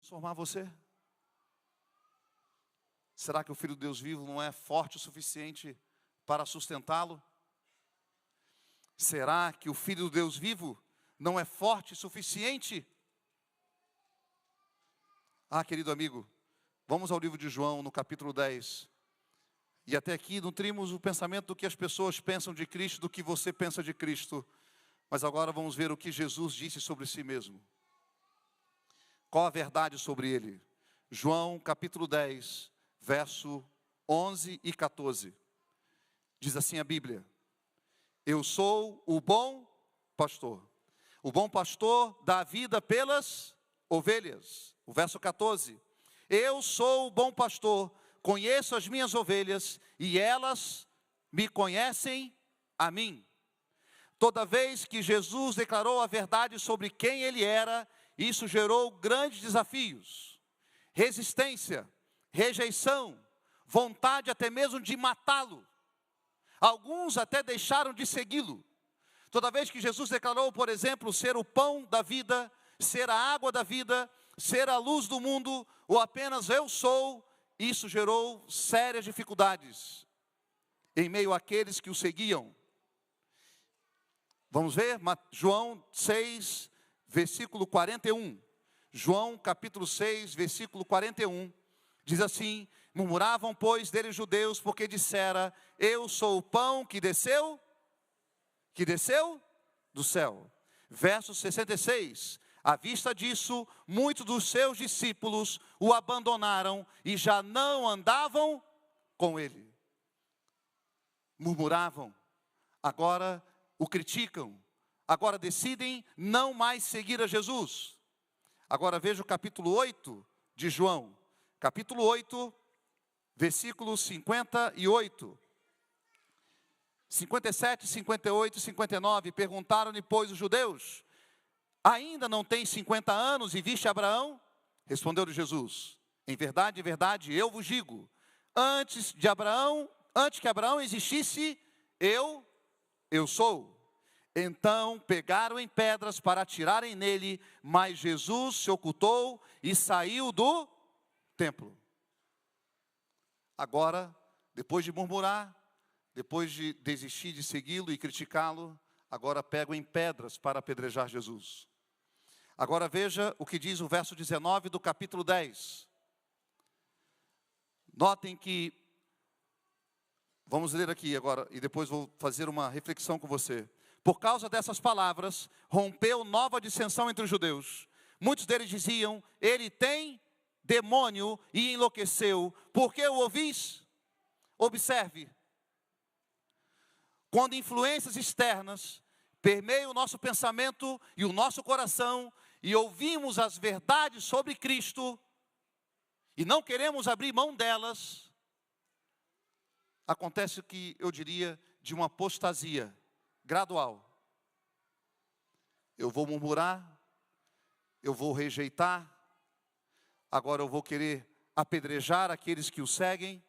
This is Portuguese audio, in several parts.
transformar você? Será que o Filho de Deus vivo não é forte o suficiente para sustentá-lo? Será que o Filho do Deus vivo não é forte o suficiente? Ah, querido amigo, vamos ao livro de João, no capítulo 10. E até aqui nutrimos o pensamento do que as pessoas pensam de Cristo, do que você pensa de Cristo. Mas agora vamos ver o que Jesus disse sobre si mesmo. Qual a verdade sobre ele? João capítulo 10, verso 11 e 14. Diz assim a Bíblia: eu sou o bom pastor. O bom pastor dá a vida pelas ovelhas. O verso 14. Eu sou o bom pastor, conheço as minhas ovelhas e elas me conhecem a mim. Toda vez que Jesus declarou a verdade sobre quem ele era, isso gerou grandes desafios, resistência, rejeição, vontade até mesmo de matá-lo. Alguns até deixaram de segui-lo. Toda vez que Jesus declarou, por exemplo, ser o pão da vida, ser a água da vida, ser a luz do mundo, ou apenas eu sou, isso gerou sérias dificuldades em meio àqueles que o seguiam. Vamos ver João 6, versículo 41. João capítulo 6, versículo 41. Diz assim: murmuravam, pois, dele os judeus, porque dissera: eu sou o pão que desceu do céu. Verso 66. À vista disso, muitos dos seus discípulos o abandonaram e já não andavam com ele. Murmuravam, agora o criticam, agora decidem não mais seguir a Jesus. Agora veja o capítulo 8 de João. Capítulo 8, versículos 58. 57, 58 e 59. Perguntaram-lhe, pois, os judeus: ainda não tens 50 anos e viste Abraão? Respondeu-lhe Jesus: em verdade, eu vos digo, antes que Abraão existisse, eu sou. Então pegaram em pedras para atirarem nele, mas Jesus se ocultou e saiu do templo. Agora, depois de murmurar, depois de desistir de segui-lo e criticá-lo, agora pegam em pedras para apedrejar Jesus. Agora veja o que diz o verso 19 do capítulo 10. Notem que, vamos ler aqui agora, e depois vou fazer uma reflexão com você. Por causa dessas palavras, rompeu nova dissensão entre os judeus. Muitos deles diziam: ele tem demônio e enlouqueceu. Por que o ouvis? Observe. Quando influências externas permeiam o nosso pensamento e o nosso coração, e ouvimos as verdades sobre Cristo, e não queremos abrir mão delas, acontece o que eu diria de uma apostasia gradual. Eu vou murmurar, eu vou rejeitar, agora eu vou querer apedrejar aqueles que o seguem,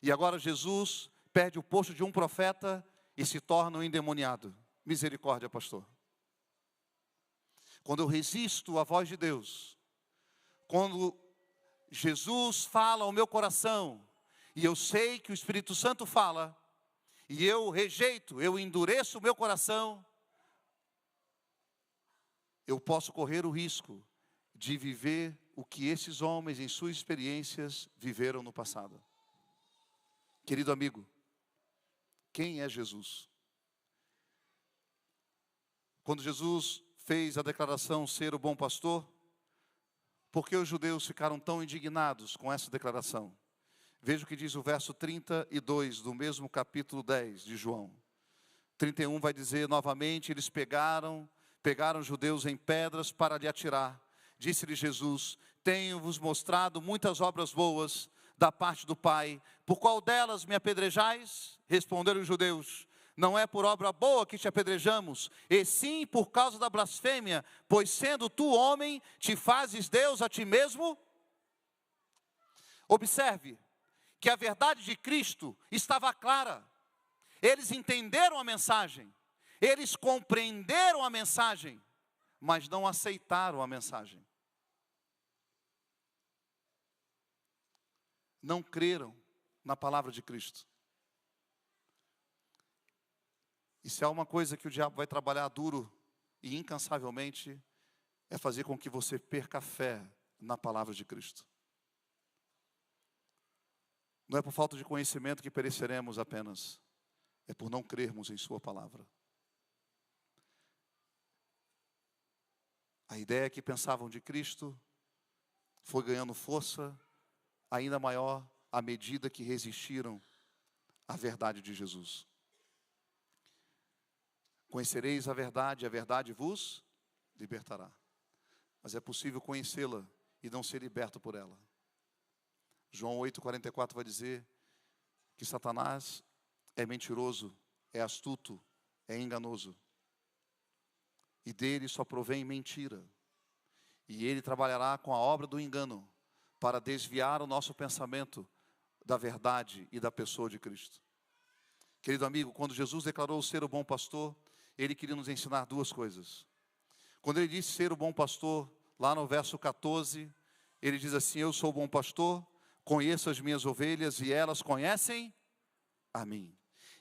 e agora Jesus perde o posto de um profeta e se torna um endemoniado. Misericórdia, pastor. Quando eu resisto à voz de Deus, quando Jesus fala ao meu coração, e eu sei que o Espírito Santo fala, e eu rejeito, eu endureço o meu coração, eu posso correr o risco de viver o que esses homens, em suas experiências, viveram no passado. Querido amigo, quem é Jesus? Quando Jesus fez a declaração ser o bom pastor, por que os judeus ficaram tão indignados com essa declaração? Veja o que diz o verso 32 do mesmo capítulo 10 de João. 31 vai dizer novamente: eles pegaram os judeus em pedras para lhe atirar. Disse-lhe Jesus: tenho-vos mostrado muitas obras boas da parte do Pai, por qual delas me apedrejais? Responderam os judeus: não é por obra boa que te apedrejamos, e sim por causa da blasfêmia, pois sendo tu homem, te fazes Deus a ti mesmo? Observe que a verdade de Cristo estava clara. Eles entenderam a mensagem, eles compreenderam a mensagem, mas não aceitaram a mensagem. não creram na palavra de Cristo. E se há uma coisa que o diabo vai trabalhar duro e incansavelmente, é fazer com que você perca a fé na palavra de Cristo. Não é por falta de conhecimento que pereceremos apenas, é por não crermos em sua palavra. A ideia que pensavam de Cristo foi ganhando força ainda maior à medida que resistiram à verdade de Jesus. Conhecereis a verdade vos libertará. Mas é possível conhecê-la e não ser liberto por ela. João 8,44 vai dizer que Satanás é mentiroso, é astuto, é enganoso. E dele só provém mentira. E ele trabalhará com a obra do engano para desviar o nosso pensamento da verdade e da pessoa de Cristo. Querido amigo, quando Jesus declarou ser o bom pastor, ele queria nos ensinar duas coisas. Quando ele disse ser o bom pastor, lá no verso 14, ele diz assim: eu sou o bom pastor, conheço as minhas ovelhas e elas conhecem a mim.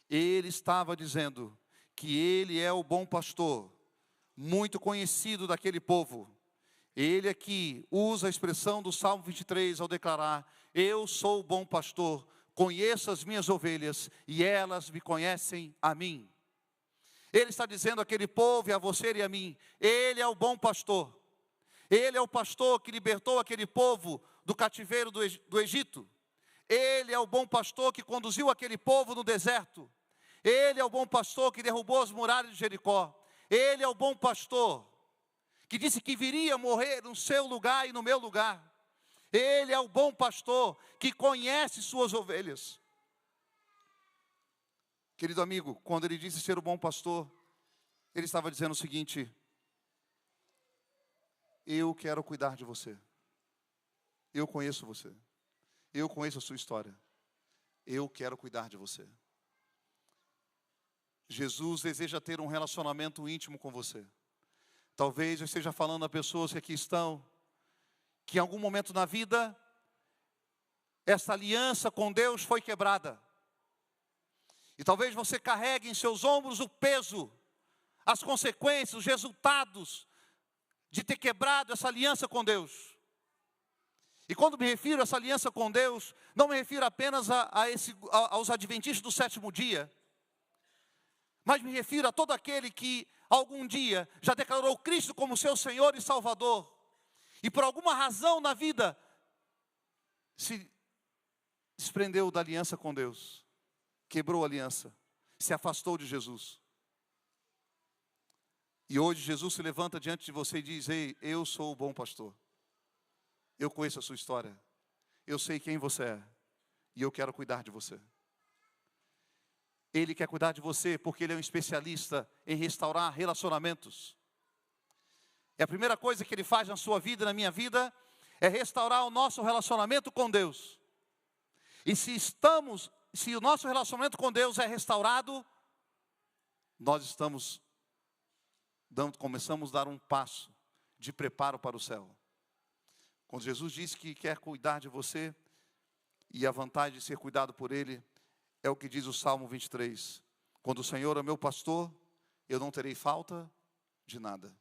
Ele estava dizendo que ele é o bom pastor, muito conhecido daquele povo. Ele aqui usa a expressão do Salmo 23 ao declarar: eu sou o bom pastor, conheço as minhas ovelhas e elas me conhecem a mim. Ele está dizendo àquele povo e a você e a mim: ele é o bom pastor. Ele é o pastor que libertou aquele povo do cativeiro do Egito. Ele é o bom pastor que conduziu aquele povo no deserto. Ele é o bom pastor que derrubou as muralhas de Jericó. Ele é o bom pastor que disse que viria morrer no seu lugar e no meu lugar. Ele é o bom pastor que conhece suas ovelhas. Querido amigo, quando ele disse ser o bom pastor, ele estava dizendo o seguinte: eu quero cuidar de você. Eu conheço você. Eu conheço a sua história. Eu quero cuidar de você. Jesus deseja ter um relacionamento íntimo com você. Talvez eu esteja falando a pessoas que aqui estão, que em algum momento na vida, essa aliança com Deus foi quebrada. E talvez você carregue em seus ombros o peso, as consequências, os resultados de ter quebrado essa aliança com Deus. E quando me refiro a essa aliança com Deus, não me refiro apenas aos adventistas do sétimo dia, mas me refiro a todo aquele que algum dia já declarou Cristo como seu Senhor e Salvador, e por alguma razão na vida se desprendeu da aliança com Deus, quebrou a aliança, se afastou de Jesus. E hoje Jesus se levanta diante de você e diz: ei, eu sou o bom pastor. Eu conheço a sua história. Eu sei quem você é. E eu quero cuidar de você. Ele quer cuidar de você porque Ele é um especialista em restaurar relacionamentos. E a primeira coisa que Ele faz na sua vida e na minha vida é restaurar o nosso relacionamento com Deus. E se o nosso relacionamento com Deus é restaurado, nós começamos a dar um passo de preparo para o céu. Quando Jesus disse que quer cuidar de você, e a vantagem de ser cuidado por Ele, é o que diz o Salmo 23. Quando o Senhor é meu pastor, eu não terei falta de nada.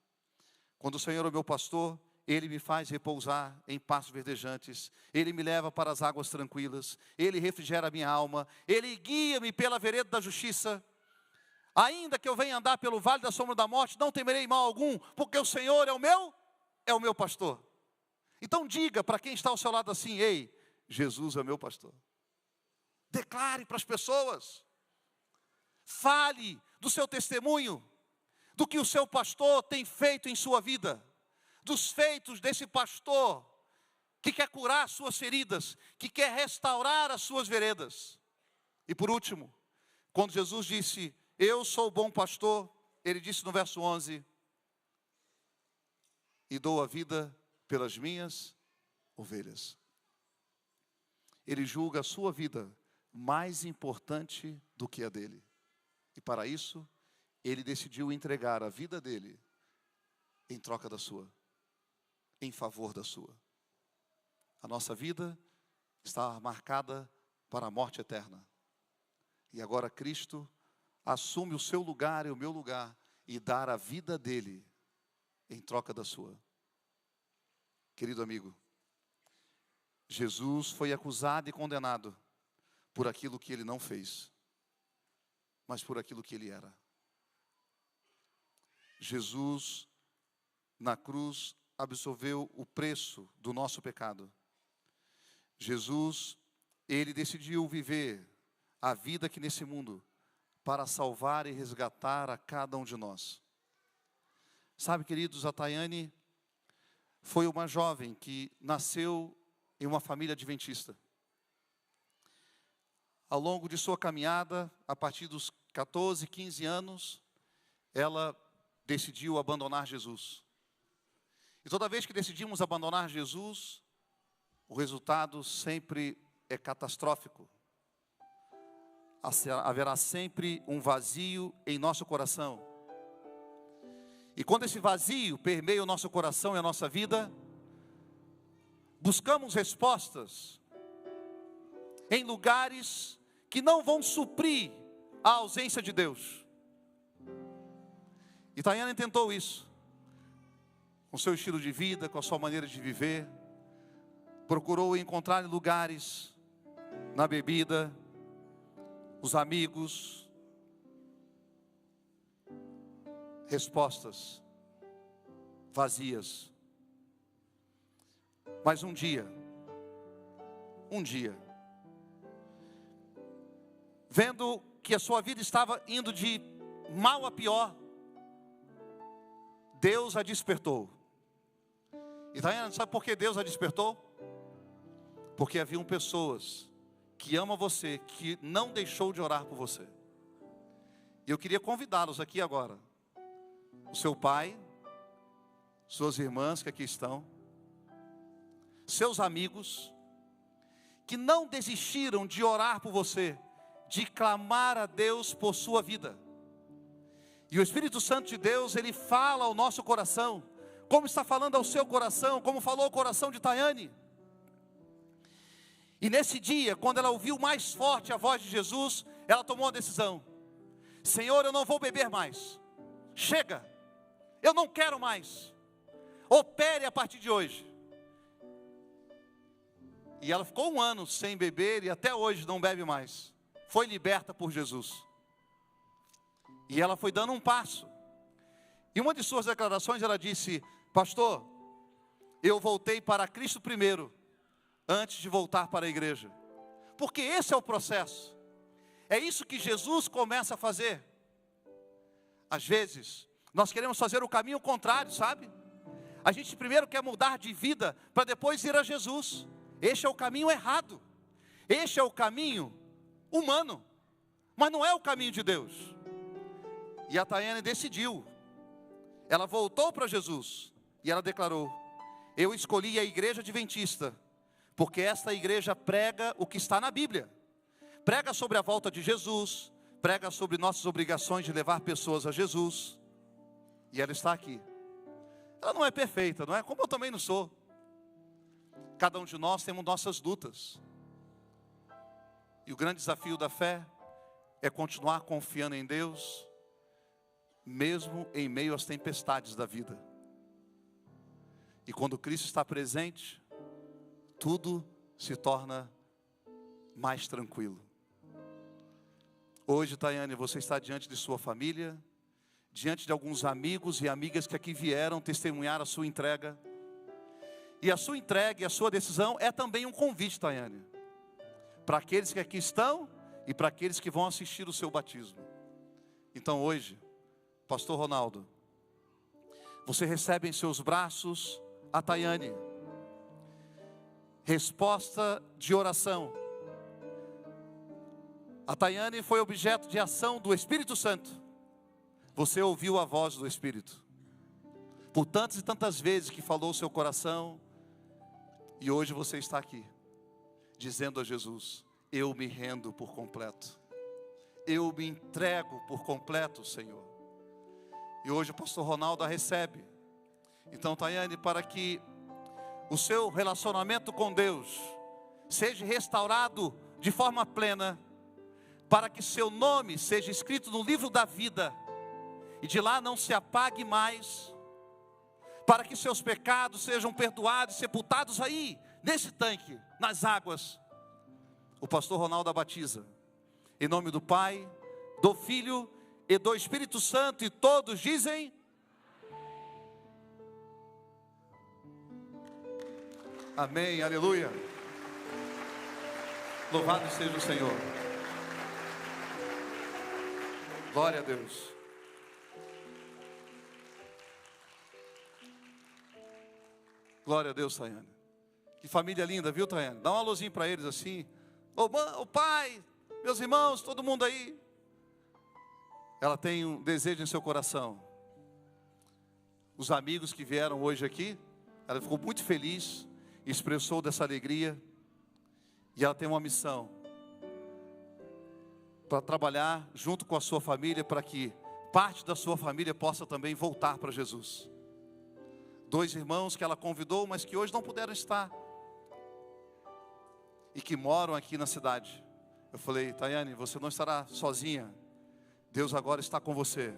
Quando o Senhor é meu pastor, Ele me faz repousar em pastos verdejantes. Ele me leva para as águas tranquilas. Ele refrigera a minha alma. Ele guia-me pela vereda da justiça. Ainda que eu venha andar pelo vale da sombra da morte, não temerei mal algum, porque o Senhor é o meu pastor. Então diga para quem está ao seu lado assim: ei, Jesus é meu pastor. Declare para as pessoas. Fale do seu testemunho, do que o seu pastor tem feito em sua vida, dos feitos desse pastor que quer curar as suas feridas, que quer restaurar as suas veredas. E por último, quando Jesus disse: eu sou o bom pastor, Ele disse no verso 11: e dou a vida pelas minhas ovelhas. Ele julga a sua vida mais importante do que a dele. E para isso, Ele decidiu entregar a vida dele em troca da sua, em favor da sua. A nossa vida estava marcada para a morte eterna. E agora Cristo assume o seu lugar e o meu lugar e dá a vida dele em troca da sua. Querido amigo, Jesus foi acusado e condenado por aquilo que ele não fez, mas por aquilo que ele era. Jesus, na cruz, absorveu o preço do nosso pecado. Jesus, ele decidiu viver a vida aqui nesse mundo para salvar e resgatar a cada um de nós. Sabe, queridos, a Tayane foi uma jovem que nasceu em uma família adventista. Ao longo de sua caminhada, a partir dos 14, 15 anos, ela decidiu abandonar Jesus. E toda vez que decidimos abandonar Jesus, o resultado sempre é catastrófico. Haverá sempre um vazio em nosso coração. E quando esse vazio permeia o nosso coração e a nossa vida, buscamos respostas em lugares que não vão suprir a ausência de Deus. E Tayane tentou isso, com seu estilo de vida, com a sua maneira de viver. Procurou encontrar em lugares, na bebida, os amigos, respostas vazias. Mas um dia, vendo que a sua vida estava indo de mal a pior, Deus a despertou. E Tayane, sabe por que Deus a despertou? Porque haviam pessoas que amam você, que não deixou de orar por você. E eu queria convidá-los aqui agora. O seu pai, suas irmãs que aqui estão, seus amigos, que não desistiram de orar por você, de clamar a Deus por sua vida. E o Espírito Santo de Deus, ele fala ao nosso coração, como está falando ao seu coração, como falou ao coração de Tayane. E nesse dia, quando ela ouviu mais forte a voz de Jesus, ela tomou uma decisão: Senhor, eu não vou beber mais, chega, eu não quero mais, opere a partir de hoje. E ela ficou 1 ano sem beber e até hoje não bebe mais. Foi liberta por Jesus. E ela foi dando um passo. E uma de suas declarações, ela disse: pastor, eu voltei para Cristo primeiro, antes de voltar para a igreja. Porque esse é o processo. É isso que Jesus começa a fazer. Às vezes, nós queremos fazer o caminho contrário, sabe? A gente primeiro quer mudar de vida, para depois ir a Jesus. Este é o caminho errado. Este é o caminho humano, mas não é o caminho de Deus. E a Tayane decidiu. Ela voltou para Jesus e ela declarou: eu escolhi a igreja adventista, porque esta igreja prega o que está na Bíblia. Prega sobre a volta de Jesus, prega sobre nossas obrigações de levar pessoas a Jesus. E ela está aqui. Ela não é perfeita, não é? Como eu também não sou. Cada um de nós temos nossas lutas. E o grande desafio da fé é continuar confiando em Deus, mesmo em meio às tempestades da vida. E quando Cristo está presente, tudo se torna mais tranquilo. Hoje, Tayane, você está diante de sua família, diante de alguns amigos e amigas que aqui vieram testemunhar a sua entrega. E a sua entrega e a sua decisão é também um convite, Tayane, para aqueles que aqui estão e para aqueles que vão assistir o seu batismo. Então hoje, pastor Ronaldo, você recebe em seus braços a Tayane. Resposta de oração. A Tayane foi objeto de ação do Espírito Santo. Você ouviu a voz do Espírito. Por tantas e tantas vezes que falou o seu coração. E hoje você está aqui, dizendo a Jesus: eu me rendo por completo. Eu me entrego por completo, Senhor. E hoje o pastor Ronaldo a recebe. Então, Tayane, para que o seu relacionamento com Deus seja restaurado de forma plena, para que seu nome seja escrito no livro da vida, e de lá não se apague mais, para que seus pecados sejam perdoados, sepultados aí, nesse tanque, nas águas. O pastor Ronaldo a batiza, em nome do Pai, do Filho e do Espírito Santo, e todos dizem: amém, aleluia. Louvado seja o Senhor. Glória a Deus. Glória a Deus, Tayane. Que família linda, viu, Tayane? Dá um alôzinho para eles assim. Ô pai, meus irmãos, todo mundo aí. Ela tem um desejo em seu coração. Os amigos que vieram hoje aqui, ela ficou muito feliz, expressou dessa alegria. E ela tem uma missão para trabalhar junto com a sua família, para que parte da sua família possa também voltar para Jesus. 2 irmãos que ela convidou, mas que hoje não puderam estar, e que moram aqui na cidade. Eu falei: Tayane, você não estará sozinha, Deus agora está com você.